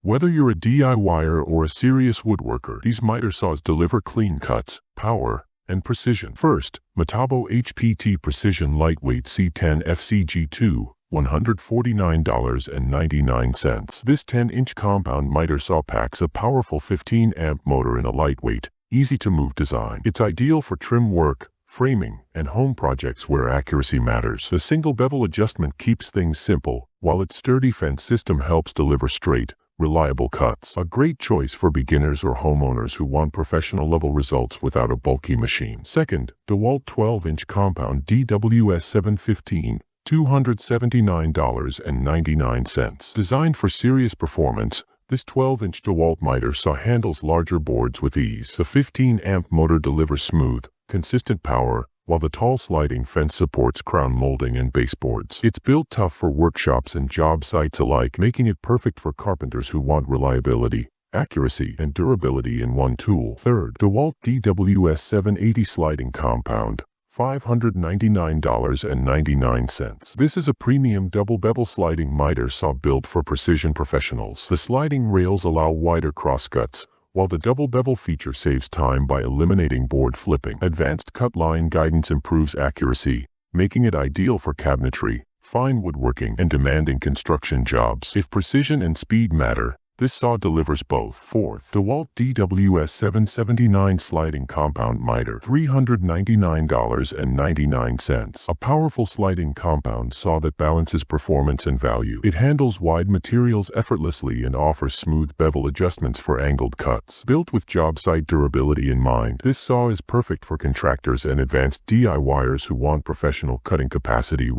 Whether you're a DIYer or a serious woodworker, these miter saws deliver clean cuts, power, and precision. First, Metabo HPT Precision Lightweight C10 FCG2, $149.99. This 10-inch compound miter saw packs a powerful 15-amp motor in a lightweight, easy-to-move design. It's ideal for trim work, framing, and home projects where accuracy matters. The single bevel adjustment keeps things simple, while its sturdy fence system helps deliver straight, reliable cuts. A great choice for beginners or homeowners who want professional-level results without a bulky machine. Second, DEWALT 12-inch compound DWS 715, $279.99. Designed for serious performance, this 12-inch DEWALT miter saw handles larger boards with ease. The 15-amp motor delivers smooth, consistent power, while the tall sliding fence supports crown molding and baseboards. It's built tough for workshops and job sites alike, making it perfect for carpenters who want reliability, accuracy, and durability in one tool. Third, DEWALT DWS 780 Sliding Compound, $599.99. This is a premium double bevel sliding miter saw built for precision professionals. The sliding rails allow wider crosscuts, while the double bevel feature saves time by eliminating board flipping. Advanced cut line guidance improves accuracy, making it ideal for cabinetry, fine woodworking, and demanding construction jobs. If precision and speed matter, this saw delivers both. Fourth, DEWALT DWS 779 Sliding Compound Miter, $399.99. A powerful sliding compound saw that balances performance and value. It handles wide materials effortlessly and offers smooth bevel adjustments for angled cuts. Built with job site durability in mind, this saw is perfect for contractors and advanced DIYers who want professional cutting capacity with